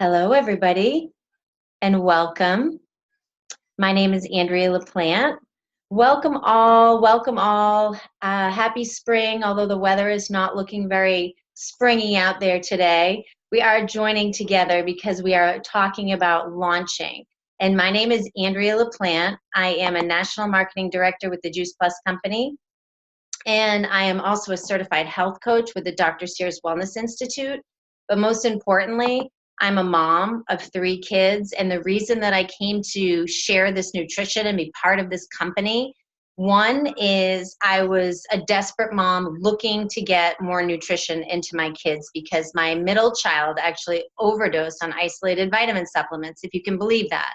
Hello, everybody, and welcome. My name is Andrea Laplante. Welcome all, welcome all. Happy spring, although the weather is not looking very springy out there today. We are joining together because we are talking about launching. And my name is Andrea Laplante. I am a National Marketing Director with the Juice Plus Company. And I am also a certified health coach with the Dr. Sears Wellness Institute. But most importantly, I'm a mom of 3 kids. And the reason that I came to share this nutrition and be part of this company, one is I was a desperate mom looking to get more nutrition into my kids because my middle child actually overdosed on isolated vitamin supplements, if you can believe that.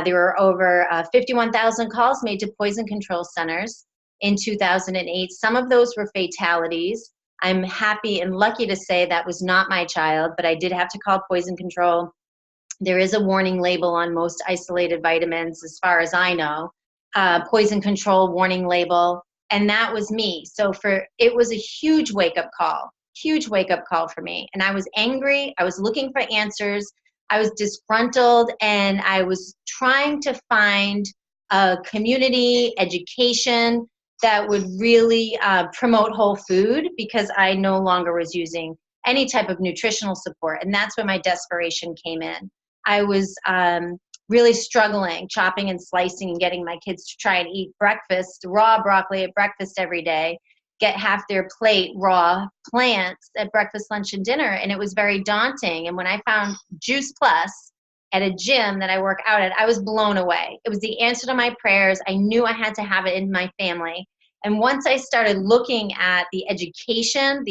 There were over 51,000 calls made to poison control centers in 2008. Some of those were fatalities. I'm happy and lucky to say that was not my child, but I did have to call poison control. There is a warning label on most isolated vitamins, as far as I know, poison control warning label, and that was me. So it was a huge wake-up call for me. And I was angry. I was looking for answers. I was disgruntled, and I was trying to find a community education that would really promote whole food because I no longer was using any type of nutritional support. And that's when my desperation came in. I was really struggling, chopping and slicing and getting my kids to try and eat breakfast, raw broccoli at breakfast every day, get half their plate raw plants at breakfast, lunch, and dinner. And it was very daunting. And when I found Juice Plus at a gym that I work out at, I was blown away. It was the answer to my prayers. I knew I had to have it in my family. And once I started looking at the education,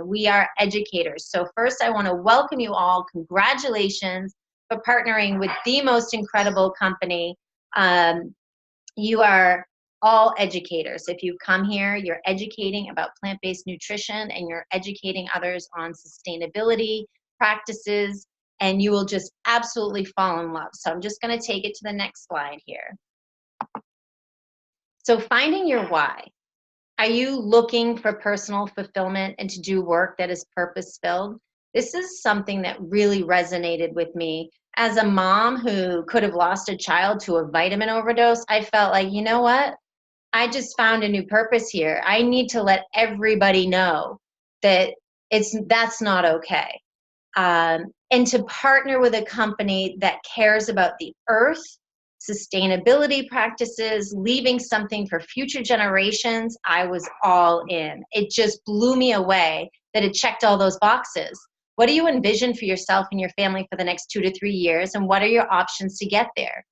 we are educators. So first I want to welcome you all. Congratulations for partnering with the most incredible company. You are all educators. If you come here, you're educating about plant-based nutrition and you're educating others on sustainability practices, and you will just absolutely fall in love. So I'm just going to take it to the next slide here. So finding your why. Are you looking for personal fulfillment and to do work that is purpose-filled? This is something that really resonated with me. As a mom who could have lost a child to a vitamin overdose, I felt like, you know what? I just found a new purpose here. I need to let everybody know that that's not okay. And to partner with a company that cares about the earth, sustainability practices, leaving something for future generations, I was all in. It just blew me away that it checked all those boxes. What do you envision for yourself and your family for the next 2 to 3 years, and what are your options to get there?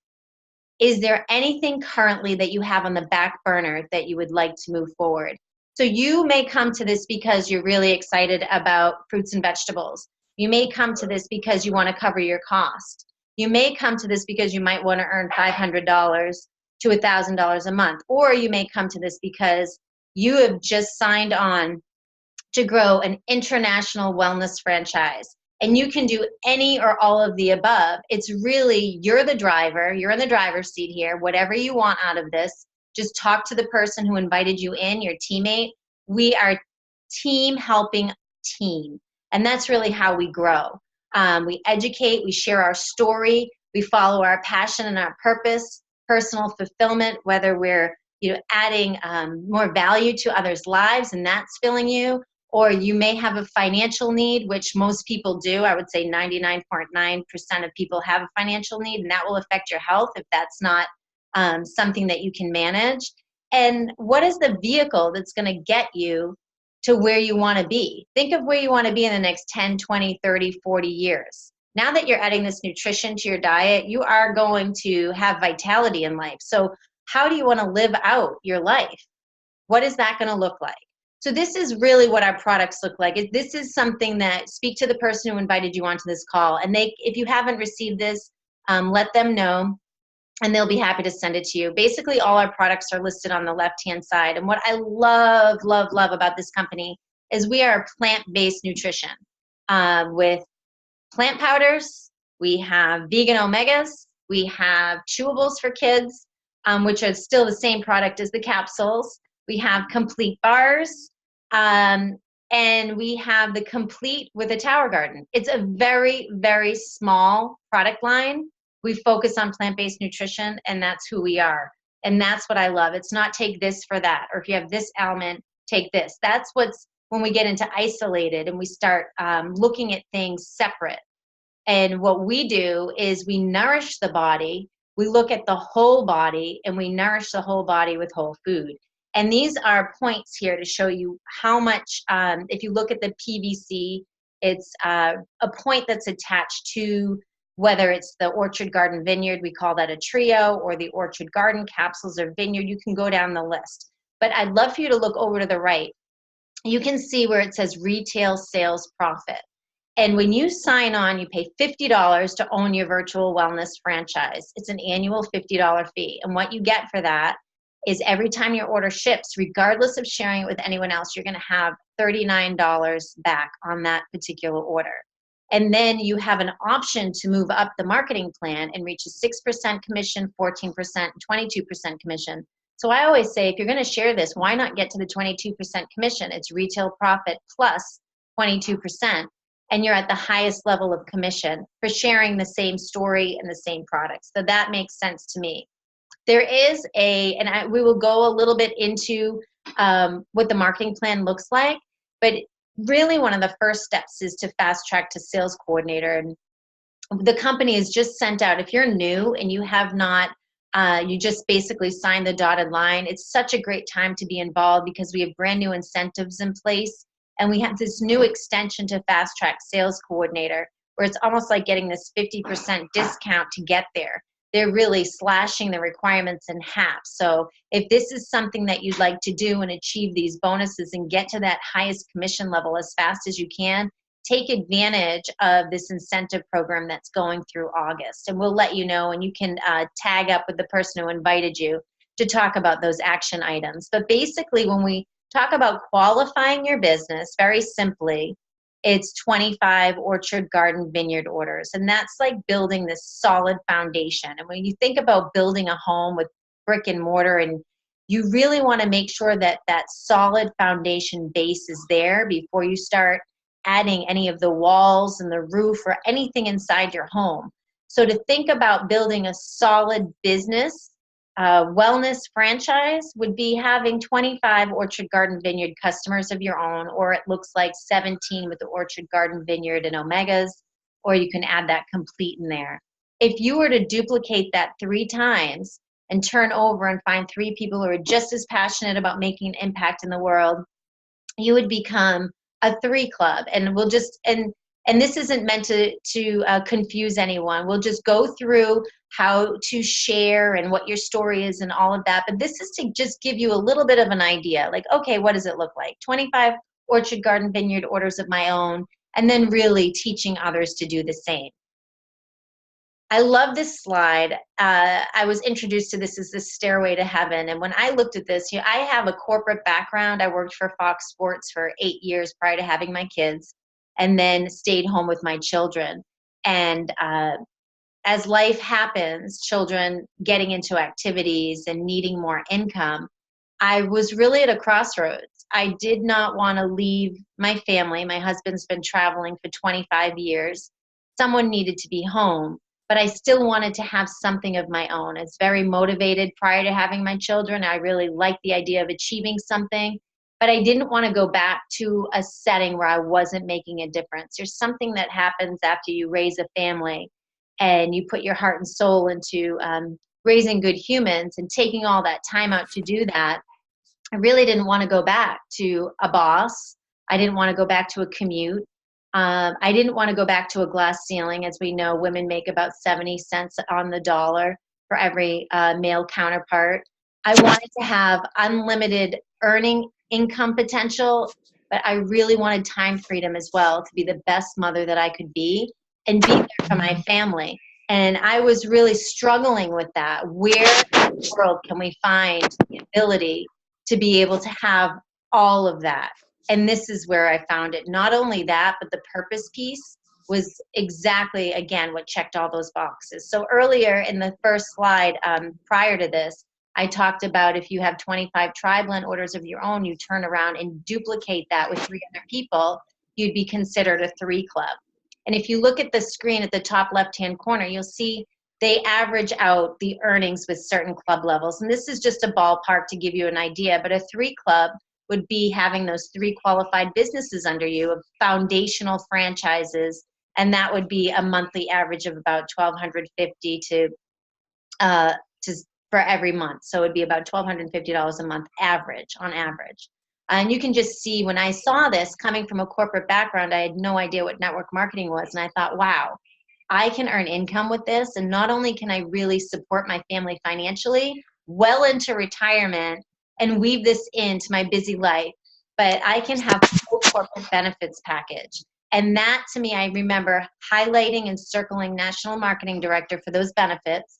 Is there anything currently that you have on the back burner that you would like to move forward? So you may come to this because you're really excited about fruits and vegetables. You may come to this because you want to cover your cost. You may come to this because you might want to earn $500 to $1,000 a month. Or you may come to this because you have just signed on to grow an international wellness franchise. And you can do any or all of the above. It's really, you're the driver, you're in the driver's seat here, whatever you want out of this, just talk to the person who invited you in, your teammate. We are team helping team. And that's really how we grow. We educate, we share our story, we follow our passion and our purpose, personal fulfillment, whether we're adding more value to others' lives and that's filling you, or you may have a financial need, which most people do. I would say 99.9% of people have a financial need, and that will affect your health if that's not something that you can manage. And what is the vehicle that's going to get you to where you want to be? Think of where you want to be in the next 10, 20, 30, 40 years. Now that you're adding this nutrition to your diet, you are going to have vitality in life. So how do you want to live out your life? What is that going to look like? So this is really what our products look like. This is something that, speak to the person who invited you onto this call. And if you haven't received this, let them know, and they'll be happy to send it to you. Basically, all our products are listed on the left-hand side. And what I love, love, love about this company is we are plant-based nutrition with plant powders. We have vegan omegas. We have chewables for kids, which are still the same product as the capsules. We have complete bars. and we have the complete with a tower garden. It's a very, very small product line. We focus on plant-based nutrition, and that's who we are. And that's what I love. It's not take this for that, or if you have this ailment, take this. That's what's when we get into isolated and we start looking at things separate. And what we do is we nourish the body. We look at the whole body and we nourish the whole body with whole food. And these are points here to show you how much, if you look at the PVC, it's a point that's attached to whether it's the Orchard Garden Vineyard, we call that a trio, or the Orchard Garden capsules or vineyard. You can go down the list. But I'd love for you to look over to the right. You can see where it says retail sales profit. And when you sign on, you pay $50 to own your virtual wellness franchise. It's an annual $50 fee. And what you get for that is every time your order ships, regardless of sharing it with anyone else, you're going to have $39 back on that particular order. And then you have an option to move up the marketing plan and reach a 6% commission, 14%, 22% commission. So I always say, if you're going to share this, why not get to the 22% commission? It's retail profit plus 22%. And you're at the highest level of commission for sharing the same story and the same products. So that makes sense to me. There is we will go a little bit into what the marketing plan looks like, but really one of the first steps is to fast track to sales coordinator. And the company has just sent out, if you're new and you have not, you just basically signed the dotted line, it's such a great time to be involved because we have brand new incentives in place. And we have this new extension to Fast Track Sales Coordinator, where it's almost like getting this 50% discount to get there. They're really slashing the requirements in half. So if this is something that you'd like to do and achieve these bonuses and get to that highest commission level as fast as you can, take advantage of this incentive program that's going through August. And we'll let you know, and you can tag up with the person who invited you to talk about those action items. But basically, when we talk about qualifying your business, very simply, it's 25 Orchard Garden Vineyard orders. And that's like building this solid foundation. And when you think about building a home with brick and mortar, and you really want to make sure that that solid foundation base is there before you start adding any of the walls and the roof or anything inside your home. So to think about building a solid business, wellness franchise would be having 25 Orchard Garden Vineyard customers of your own, or it looks like 17 with the Orchard Garden Vineyard and Omegas, or you can add that complete in there. If you were to duplicate that 3 times and turn over and find 3 people who are just as passionate about making an impact in the world, you would become a 3 club. And we'll just, and this isn't meant to confuse anyone. We'll just go through how to share and what your story is and all of that. But this is to just give you a little bit of an idea. Like, okay, what does it look like? 25 Orchard Garden Vineyard orders of my own, and then really teaching others to do the same. I love this slide. I was introduced to this as the stairway to heaven. And when I looked at this, I have a corporate background. I worked for Fox Sports for 8 years prior to having my kids, and then stayed home with my children. And as life happens, children getting into activities and needing more income, I was really at a crossroads. I did not want to leave my family. My husband's been traveling for 25 years. Someone needed to be home, but I still wanted to have something of my own. I was very motivated prior to having my children. I really liked the idea of achieving something, but I didn't want to go back to a setting where I wasn't making a difference. There's something that happens after you raise a family and you put your heart and soul into raising good humans and taking all that time out to do that. I really didn't want to go back to a boss. I didn't want to go back to a commute. I didn't want to go back to a glass ceiling. As we know, women make about 70 cents on the dollar for every male counterpart. I wanted to have unlimited earning income potential, but I really wanted time freedom as well to be the best mother that I could be and be there for my family. And I was really struggling with that. Where in the world can we find the ability to be able to have all of that? And this is where I found it. Not only that, but the purpose piece was exactly, again, what checked all those boxes. So earlier in the first slide, prior to this, I talked about if you have 25 tri-blend orders of your own, you turn around and duplicate that with 3 other people, you'd be considered a 3 club. And if you look at the screen at the top left-hand corner, you'll see they average out the earnings with certain club levels. And this is just a ballpark to give you an idea, but a 3 club would be having those 3 qualified businesses under you of foundational franchises, and that would be a monthly average of about $1,250 for every month. So it'd be about $1,250 a month average, on average. And you can just see when I saw this coming from a corporate background, I had no idea what network marketing was. And I thought, wow, I can earn income with this. And not only can I really support my family financially well into retirement and weave this into my busy life, but I can have a full corporate benefits package. And that, to me, I remember highlighting and circling National Marketing Director for those benefits: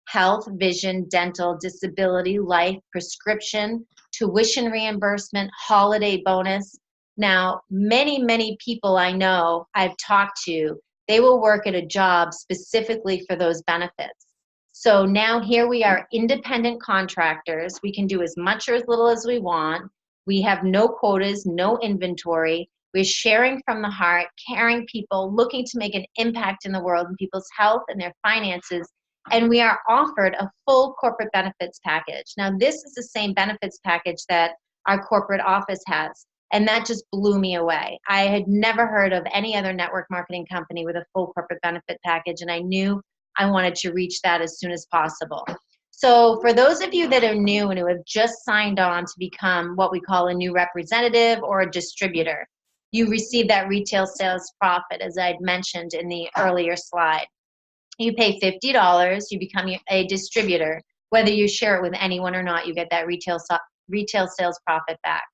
health, vision, dental, disability, life, prescription, tuition reimbursement, holiday bonus. Now, many people I know I've talked to, they will work at a job specifically for those benefits. So now here we are, independent contractors. We can do as much or as little as we want. We have no quotas, no inventory. We're sharing from the heart, caring people, looking to make an impact in the world in people's health and their finances. And we are offered a full corporate benefits package. Now, this is the same benefits package that our corporate office has, and that just blew me away. I had never heard of any other network marketing company with a full corporate benefit package, and I knew I wanted to reach that as soon as possible. So for those of you that are new and who have just signed on to become what we call a new representative or a distributor, you receive that retail sales profit, as I'd mentioned in the earlier slide. You pay $50, you become a distributor. Whether you share it with anyone or not, you get that retail sales profit back.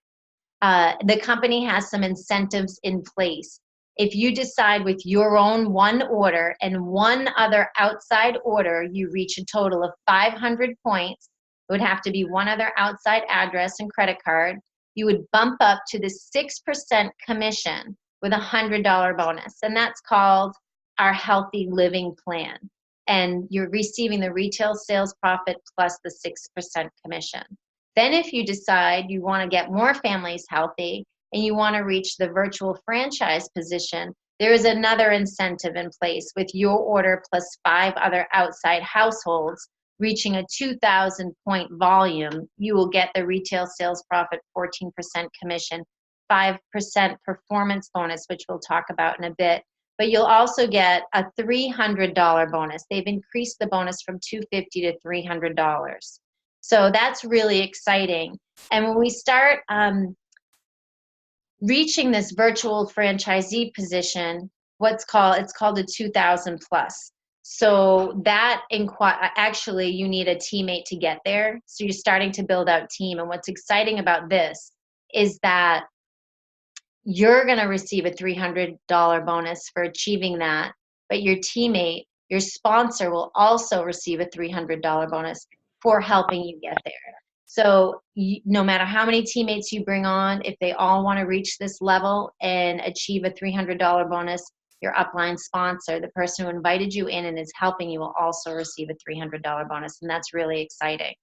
The company has some incentives in place. If you decide with your own one order and one other outside order, you reach a total of 500 points. It would have to be one other outside address and credit card. You would bump up to the 6% commission with a $100 bonus, and that's called our healthy living plan. And you're receiving the retail sales profit plus the 6% commission. Then if you decide you want to get more families healthy and you want to reach the virtual franchise position, there is another incentive in place with your order plus 5 other outside households reaching a 2,000 point volume. You will get the retail sales profit 14% commission, 5% performance bonus, which we'll talk about in a bit. But you'll also get a $300 bonus. They've increased the bonus from $250 to $300. So that's really exciting. And when we start reaching this virtual franchisee position, it's called a 2,000 plus. So that actually you need a teammate to get there. So you're starting to build out team. And what's exciting about this is that you're going to receive a $300 bonus for achieving that, but your teammate, your sponsor, will also receive a $300 bonus for helping you get there. So no matter how many teammates you bring on, if they all want to reach this level and achieve a $300 bonus, your upline sponsor, the person who invited you in and is helping you, will also receive a $300 bonus, and that's really exciting.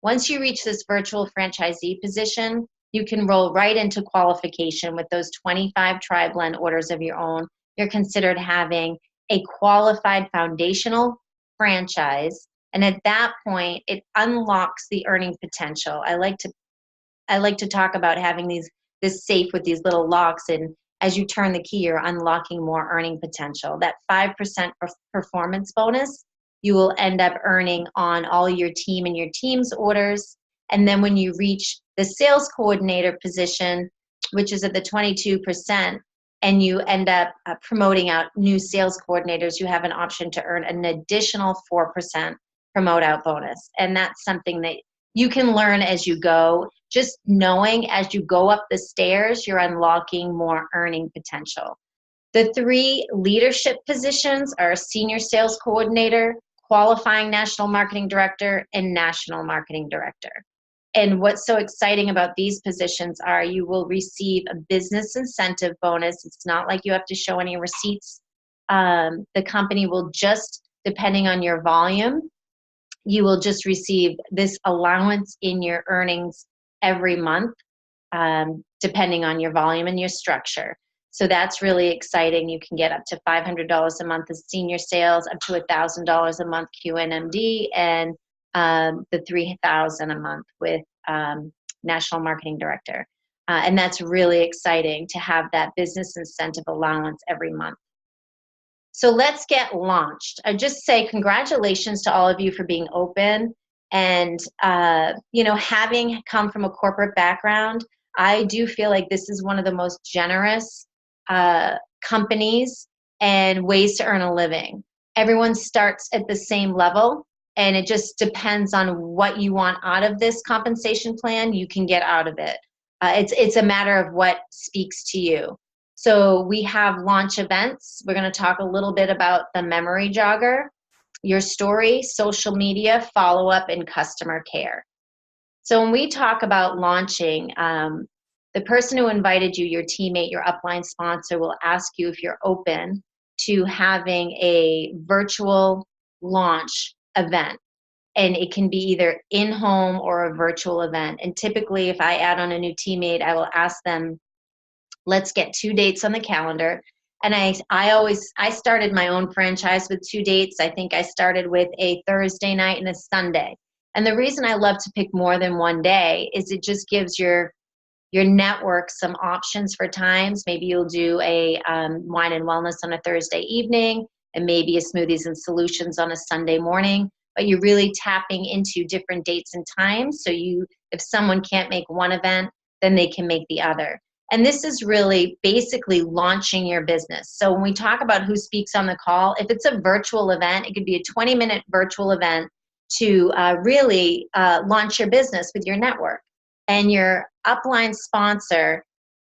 Once you reach this virtual franchisee position, you can roll right into qualification with those 25 tri-blend orders of your own. You're considered having a qualified foundational franchise, and at that point, it unlocks the earning potential. I like to talk about having this safe with these little locks, and as you turn the key, you're unlocking more earning potential. That 5% performance bonus, you will end up earning on all your team and your team's orders. And then when you reach the sales coordinator position, which is at the 22%, and you end up promoting out new sales coordinators, you have an option to earn an additional 4% promote out bonus. And that's something that you can learn as you go. Just knowing as you go up the stairs, you're unlocking more earning potential. The 3 leadership positions are senior sales coordinator, qualifying national marketing director, and national marketing director. And what's so exciting about these positions are you will receive a business incentive bonus. It's not like you have to show any receipts. The company will just, depending on your volume, you will just receive this allowance in your earnings every month, depending on your volume and your structure. So that's really exciting. You can get up to $500 a month as senior sales, up to $1,000 a month QNMD, and the $3,000 a month with National Marketing Director. And that's really exciting to have that business incentive allowance every month. So let's get launched. I just say congratulations to all of you for being open and, having come from a corporate background. I do feel like this is one of the most generous companies and ways to earn a living. Everyone starts at the same level, and it just depends on what you want out of this compensation plan. You can get out of it. It's a matter of what speaks to you. So we have launch events. We're going to talk a little bit about the memory jogger, your story, social media, follow-up, and customer care. So when we talk about launching, the person who invited you, your teammate, your upline sponsor, will ask you if you're open to having a virtual launch event. And it can be either in-home or a virtual event. And typically, if I add on a new teammate, I will ask them, let's get 2 dates on the calendar. And I started my own franchise with 2 dates. I think I started with a Thursday night and a Sunday. And the reason I love to pick more than one day is it just gives your network some options for times. Maybe you'll do a wine and wellness on a Thursday evening, and maybe a smoothies and solutions on a Sunday morning. But you're really tapping into different dates and times. So if someone can't make one event, then they can make the other. And this is really basically launching your business. So when we talk about who speaks on the call, if it's a virtual event, it could be a 20-minute virtual event to really launch your business with your network. And your upline sponsor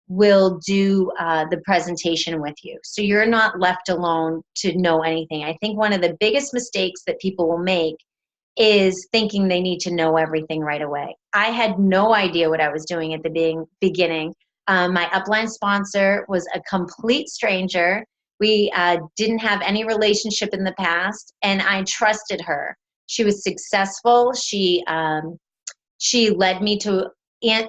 will do the presentation with you. So you're not left alone to know anything. I think one of the biggest mistakes that people will make is thinking they need to know everything right away. I had no idea what I was doing at the beginning. My upline sponsor was a complete stranger. We didn't have any relationship in the past, and I trusted her. She was successful. She led me to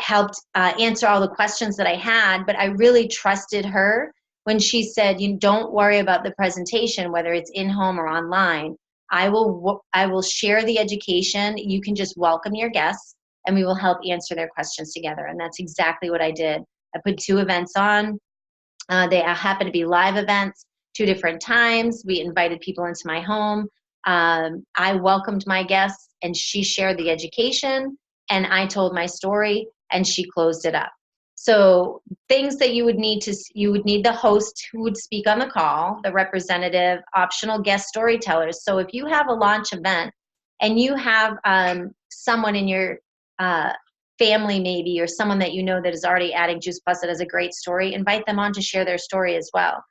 helped answer all the questions that I had, but I really trusted her when she said, "You don't worry about the presentation, whether it's in-home or online. I will share the education. You can just welcome your guests, and we will help answer their questions together." And that's exactly what I did. I put 2 events on. They happen to be live events, 2 different times. We invited people into my home. I welcomed my guests, and she shared the education, and I told my story, and she closed it up. So things that you would need the host who would speak on the call, the representative, optional guest storytellers. So if you have a launch event and you have someone in your family maybe, or someone that you know that is already adding Juice Plus that has a great story, invite them on to share their story as well.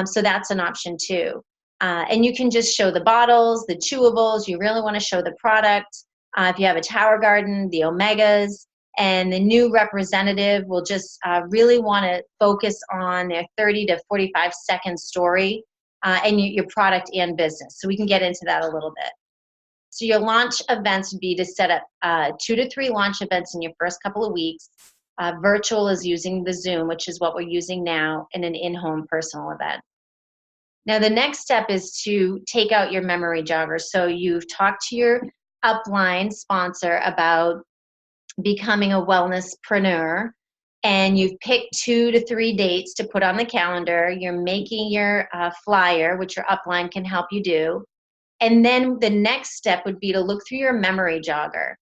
So that's an option too. And you can just show the bottles, the chewables. You really want to show the product. If you have a tower garden, the omegas, and the new representative will just really want to focus on their 30 to 45-second story and your product and business. So we can get into that a little bit. So your launch events would be to set up 2 to 3 launch events in your first couple of weeks. Virtual is using the Zoom, which is what we're using now, in an in-home personal event. Now the next step is to take out your memory jogger. So you've talked to your upline sponsor about becoming a wellnesspreneur, and you've picked 2 to 3 dates to put on the calendar. You're making your flyer, which your upline can help you do. And then the next step would be to look through your memory jogger.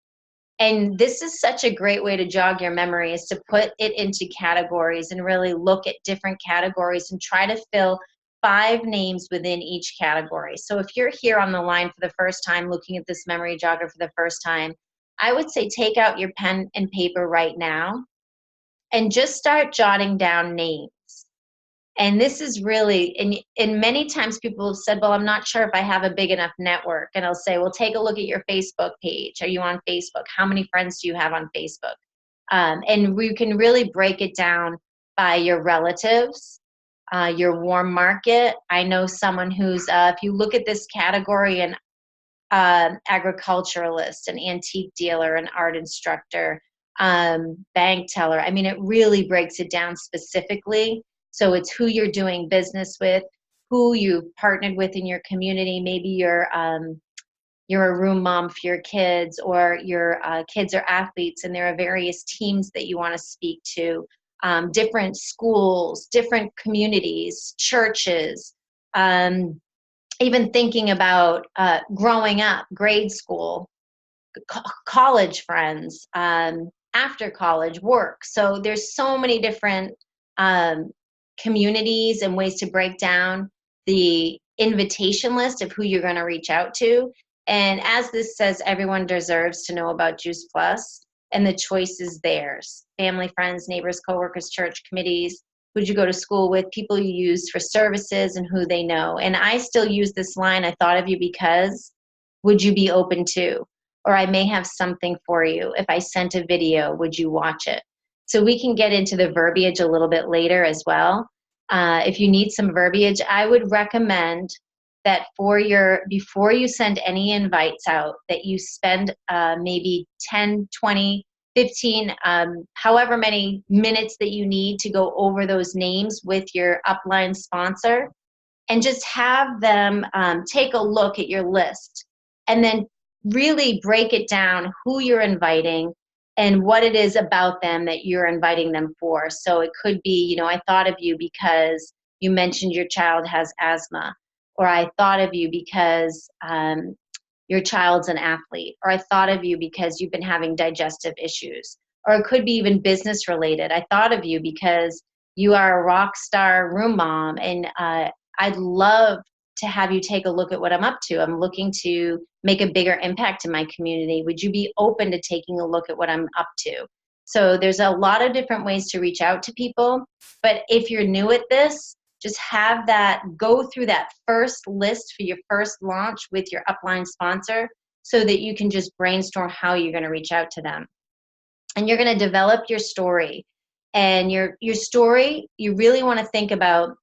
And this is such a great way to jog your memory, is to put it into categories and really look at different categories and try to fill 5 names within each category. So if you're here on the line for the first time, looking at this memory jogger for the first time, I would say take out your pen and paper right now and just start jotting down names. And this is really, and many times people have said, well, I'm not sure if I have a big enough network. And I'll say, well, take a look at your Facebook page. Are you on Facebook? How many friends do you have on Facebook? And we can really break it down by your relatives, your warm market. I know someone who's, if you look at this category, and agriculturalist, an antique dealer, an art instructor, bank teller. I mean, it really breaks it down specifically. So it's who you're doing business with, who you've partnered with in your community. Maybe you're a room mom for your kids, or your kids are athletes and there are various teams that you want to speak to, different schools, different communities, churches, even thinking about growing up, grade school, college friends, after college, work. So there's so many different um, communities and ways to break down the invitation list of who you're going to reach out to. And as this says, everyone deserves to know about Juice Plus, and the choice is theirs. Family, friends, neighbors, coworkers, church committees, who'd you go to school with, people you use for services, and who they know. And I still use this line, I thought of you because, would you be open to? Or I may have something for you. If I sent a video, would you watch it? So we can get into the verbiage a little bit later as well. If you need some verbiage, I would recommend that before you send any invites out, that you spend maybe 10, 20, 15, however many minutes that you need to go over those names with your upline sponsor, and just have them take a look at your list, and then really break it down who you're inviting and what it is about them that you're inviting them for. So it could be, I thought of you because you mentioned your child has asthma, or I thought of you because your child's an athlete, or I thought of you because you've been having digestive issues, or it could be even business related. I thought of you because you are a rock star room mom, and I'd love to have you take a look at what I'm up to. I'm looking to make a bigger impact in my community. Would you be open to taking a look at what I'm up to? So there's a lot of different ways to reach out to people, but if you're new at this, just have that, go through that first list for your first launch with your upline sponsor, so that you can just brainstorm how you're going to reach out to them. And you're going to develop your story. And your story, you really want to think about,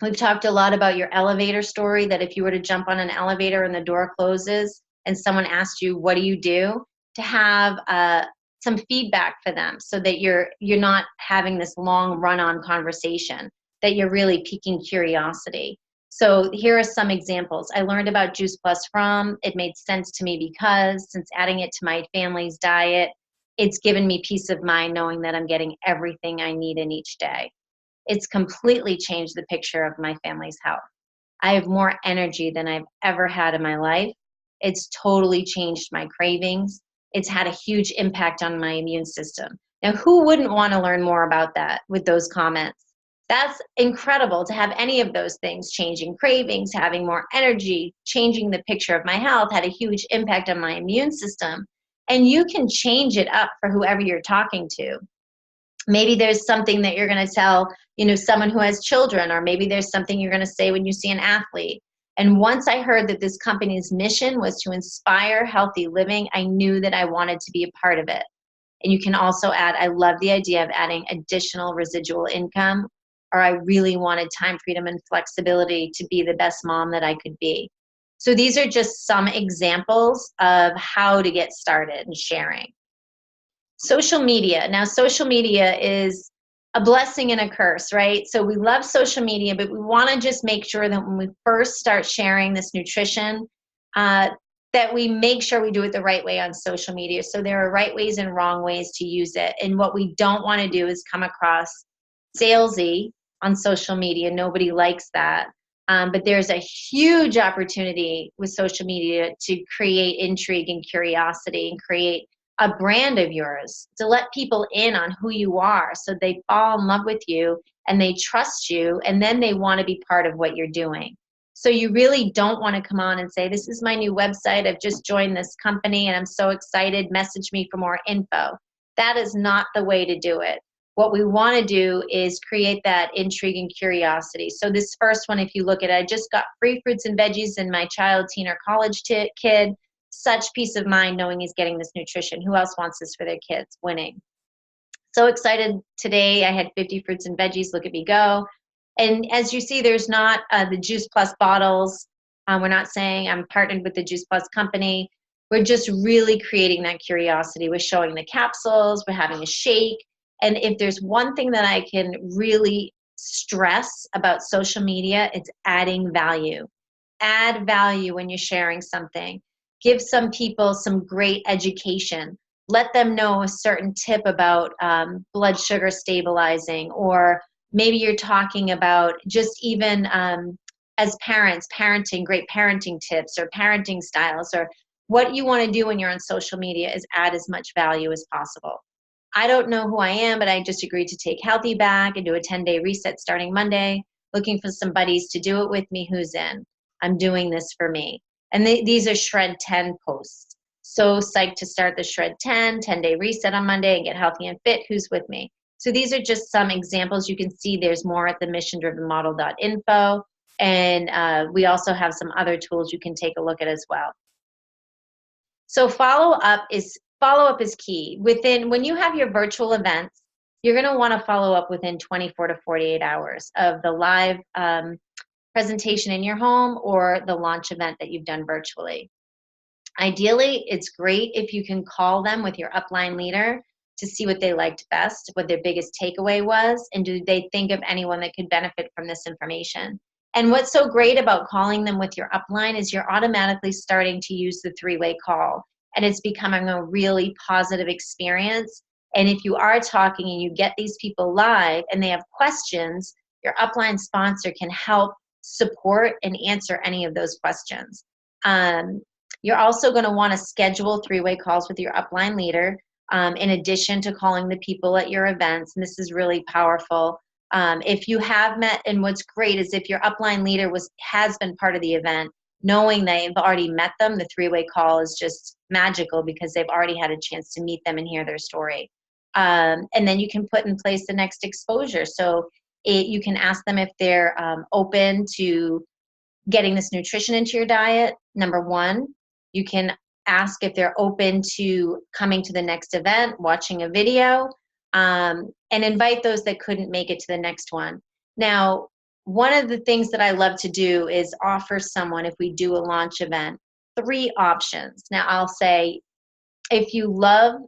we've talked a lot about your elevator story, that if you were to jump on an elevator and the door closes and someone asked you, what do you do? To have some feedback for them, so that you're not having this long run-on conversation, that you're really piquing curiosity. So here are some examples. I learned about Juice Plus from, it made sense to me because, since adding it to my family's diet, it's given me peace of mind knowing that I'm getting everything I need in each day. It's completely changed the picture of my family's health. I have more energy than I've ever had in my life. It's totally changed my cravings. It's had a huge impact on my immune system. Now, who wouldn't want to learn more about that with those comments? That's incredible to have any of those things: changing cravings, having more energy, changing the picture of my health, had a huge impact on my immune system. And you can change it up for whoever you're talking to. Maybe there's something that you're going to tell, someone who has children, or maybe there's something you're going to say when you see an athlete. And once I heard that this company's mission was to inspire healthy living, I knew that I wanted to be a part of it. And you can also add, I love the idea of adding additional residual income, or I really wanted time, freedom, and flexibility to be the best mom that I could be. So these are just some examples of how to get started in sharing. Social media. Now, social media is a blessing and a curse, right? So we love social media, but we want to just make sure that when we first start sharing this nutrition, that we make sure we do it the right way on social media. So there are right ways and wrong ways to use it. And what we don't want to do is come across salesy on social media. Nobody likes that. But there's a huge opportunity with social media to create intrigue and curiosity, and create a brand of yours, to let people in on who you are, so they fall in love with you and they trust you, and then they want to be part of what you're doing. So you really don't want to come on and say, this is my new website, I've just joined this company and I'm so excited, message me for more info. That is not the way to do it. What we want to do is create that intrigue and curiosity. So this first one, if you look at it, I just got free fruits and veggies in my child, teen, or college kid. Such peace of mind knowing he's getting this nutrition. Who else wants this for their kids? Winning. So excited today. I had 50 fruits and veggies. Look at me go. And as you see, there's not the Juice Plus bottles. We're not saying I'm partnered with the Juice Plus company. We're just really creating that curiosity. We're showing the capsules, we're having a shake. And if there's one thing that I can really stress about social media, it's adding value. Add value when you're sharing something. Give some people some great education. Let them know a certain tip about blood sugar stabilizing, or maybe you're talking about just even as parents, parenting, great parenting tips or parenting styles, or what you want to do when you're on social media is add as much value as possible. I don't know who I am, but I just agreed to take Healthy back and do a 10-day reset starting Monday, looking for some buddies to do it with me. Who's in? I'm doing this for me. And these are Shred 10 posts. So psyched to start the Shred 10-day reset on Monday and get healthy and fit. Who's with me? So these are just some examples. You can see there's more at the missiondrivenmodel.info. And we also have some other tools you can take a look at as well. So follow up is key. When you have your virtual events, you're going to want to follow up within 24 to 48 hours of the live presentation in your home or the launch event that you've done virtually. Ideally, it's great if you can call them with your upline leader to see what they liked best, what their biggest takeaway was, and do they think of anyone that could benefit from this information. And what's so great about calling them with your upline is you're automatically starting to use the three-way call, and it's becoming a really positive experience. And if you are talking and you get these people live and they have questions, your upline sponsor can help support and answer any of those questions. You're also going to want to schedule three-way calls with your upline leader in addition to calling the people at your events. And this is really powerful. If you have met, and what's great is if your upline leader has been part of the event, knowing they've already met them, the three-way call is just magical because they've already had a chance to meet them and hear their story. And then you can put in place the next exposure. So you can ask them if they're open to getting this nutrition into your diet, number one. You can ask if they're open to coming to the next event, watching a video, and invite those that couldn't make it to the next one. Now, one of the things that I love to do is offer someone, if we do a launch event, 3 options. Now, I'll say, if you love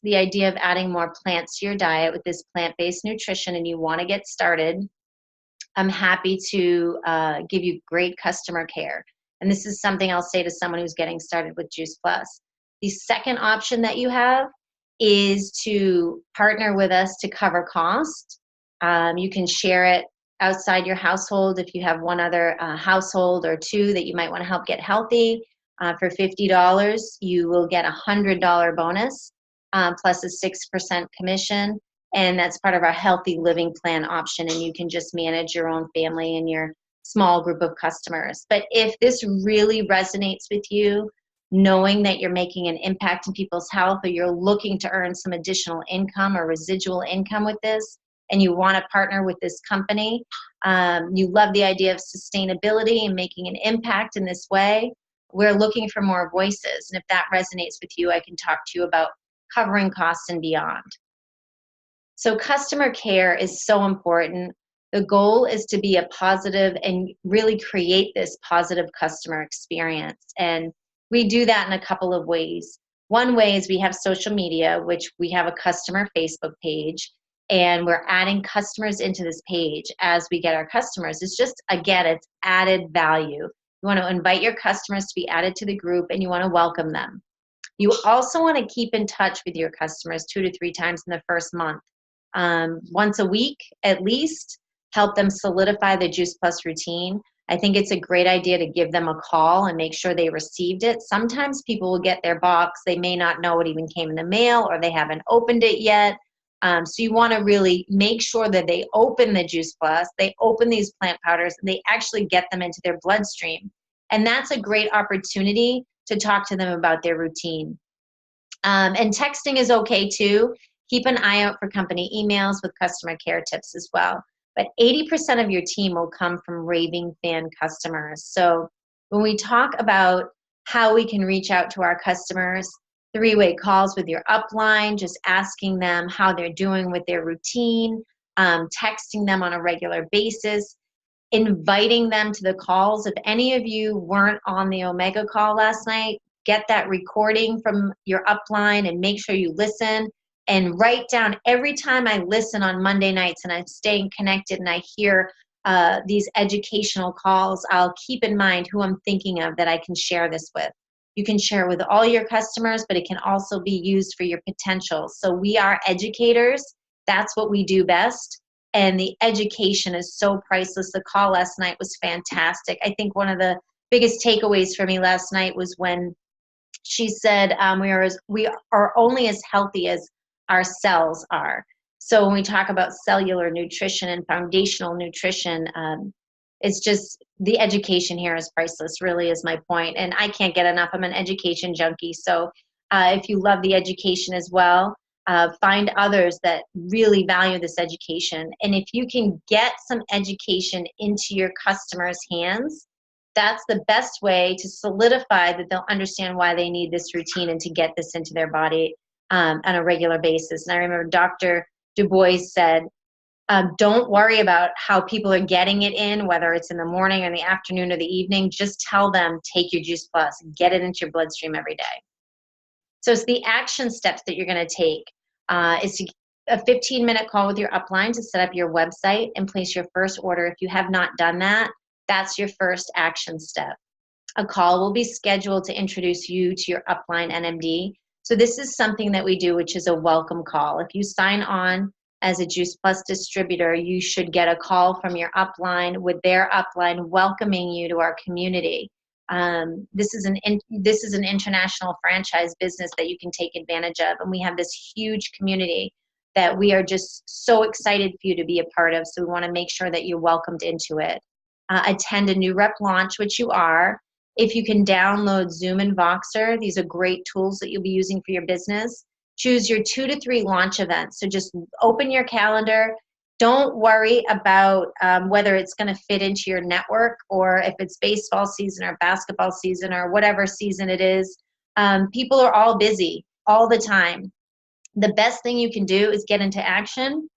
the idea of adding more plants to your diet with this plant-based nutrition and you want to get started, I'm happy to give you great customer care. And this is something I'll say to someone who's getting started with Juice Plus. The second option that you have is to partner with us to cover cost. You can share it outside your household if you have one other household or 2 that you might want to help get healthy. For $50, you will get a $100 bonus plus a 6% commission. And that's part of our healthy living plan option. And you can just manage your own family and your small group of customers. But if this really resonates with you, knowing that you're making an impact in people's health, or you're looking to earn some additional income or residual income with this, and you want to partner with this company, you love the idea of sustainability and making an impact in this way, we're looking for more voices. And if that resonates with you, I can talk to you about covering costs and beyond. So customer care is so important. The goal is to be a positive and really create this positive customer experience. And we do that in a couple of ways. One way is we have social media, which we have a customer Facebook page, and we're adding customers into this page as we get our customers. It's just, again, it's added value. You want to invite your customers to be added to the group, and you want to welcome them. You also want to keep in touch with your customers 2 to 3 times in the first month. Once a week at least, help them solidify the Juice Plus routine. I think it's a great idea to give them a call and make sure they received it. Sometimes people will get their box, they may not know it even came in the mail, or they haven't opened it yet. So you want to really make sure that they open the Juice Plus, they open these plant powders, and they actually get them into their bloodstream. And that's a great opportunity to talk to them about their routine. And texting is okay too. Keep an eye out for company emails with customer care tips as well. But 80% of your team will come from raving fan customers. So when we talk about how we can reach out to our customers, 3-way calls with your upline, just asking them how they're doing with their routine, texting them on a regular basis. inviting them to the calls. If any of you weren't on the Omega call last night, get that recording from your upline and make sure you listen and write down. Every time I listen on Monday nights and I'm staying connected and I hear these educational calls, I'll keep in mind who I'm thinking of that I can share this with. You can share with all your customers, but it can also be used for your potential. So we are educators. That's what we do best. And the education is so priceless. The call last night was fantastic. I think one of the biggest takeaways for me last night was when she said we are only as healthy as our cells are. So when we talk about cellular nutrition and foundational nutrition, it's just the education here is priceless, really is my point. And I can't get enough. I'm an education junkie. So if you love the education as well, find others that really value this education. And if you can get some education into your customers' hands, that's the best way to solidify that they'll understand why they need this routine and to get this into their body on a regular basis. And I remember Dr. Du Bois said, don't worry about how people are getting it in, whether it's in the morning or the afternoon or the evening. Just tell them, take your Juice Plus, get it into your bloodstream every day. So it's the action steps that you're going to take. It's a 15-minute call with your upline to set up your website and place your first order. If you have not done that, that's your first action step. A call will be scheduled to introduce you to your upline NMD. So this is something that we do, which is a welcome call. If you sign on as a Juice Plus distributor, you should get a call from your upline with their upline welcoming you to our community. This is an international franchise business that you can take advantage of, and we have this huge community that we are just so excited for you to be a part of. So we want to make sure that you're welcomed into it. Attend a new rep launch, which you are. If you can download Zoom and Voxer, these are great tools that you'll be using for your business. Choose your 2 to 3 launch events. So just open your calendar. Don't worry about whether it's going to fit into your network or if it's baseball season or basketball season or whatever season it is. People are all busy all the time. The best thing you can do is get into action,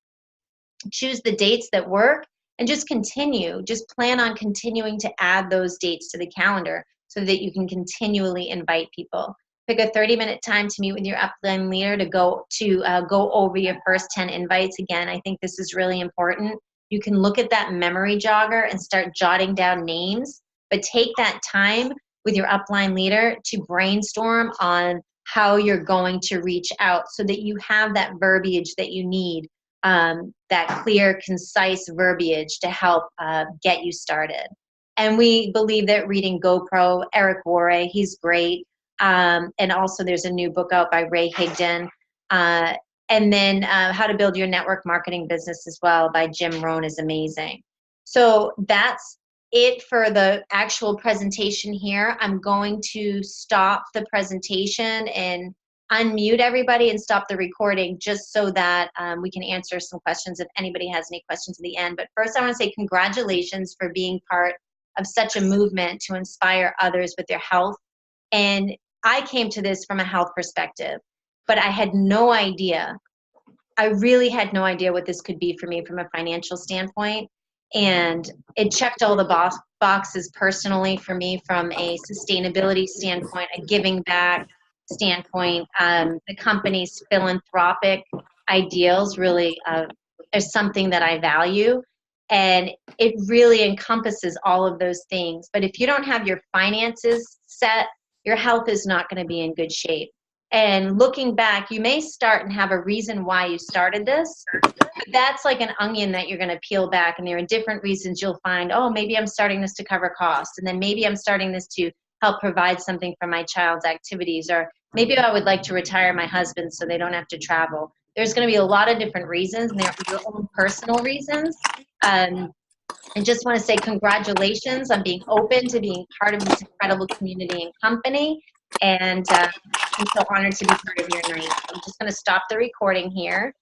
choose the dates that work, and just continue. Just plan on continuing to add those dates to the calendar so that you can continually invite people. Pick a 30-minute time to meet with your upline leader to go over your first 10 invites. Again, I think this is really important. You can look at that memory jogger and start jotting down names, but take that time with your upline leader to brainstorm on how you're going to reach out so that you have that verbiage that you need, that clear, concise verbiage to help get you started. And we believe that reading GoPro, Eric Worre, he's great. And also there's a new book out by Ray Higdon. And then How to Build Your Network Marketing Business as well by Jim Rohn is amazing. So that's it for the actual presentation here. I'm going to stop the presentation and unmute everybody and stop the recording just so that we can answer some questions if anybody has any questions at the end. But first I want to say congratulations for being part of such a movement to inspire others with their health. And I came to this from a health perspective, but I had no idea. I really had no idea what this could be for me from a financial standpoint. And it checked all the boxes personally for me from a sustainability standpoint, a giving back standpoint. The company's philanthropic ideals really are something that I value. And it really encompasses all of those things. But if you don't have your finances set, your health is not going to be in good shape. And looking back, you may start and have a reason why you started this. But that's like an onion that you're going to peel back, and there are different reasons you'll find, oh, maybe I'm starting this to cover costs, and then maybe I'm starting this to help provide something for my child's activities, or maybe I would like to retire my husband so they don't have to travel. There's going to be a lot of different reasons, and they're your own personal reasons. I just want to say congratulations on being open to being part of this incredible community and company. And I'm so honored to be part of your night. I'm just going to stop the recording here.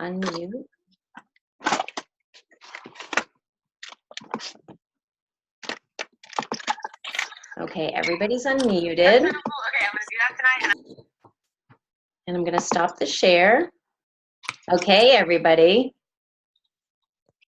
Unmute. Okay, everybody's unmuted. Okay, I'm gonna do that tonight. And I'm gonna stop the share. Okay, everybody.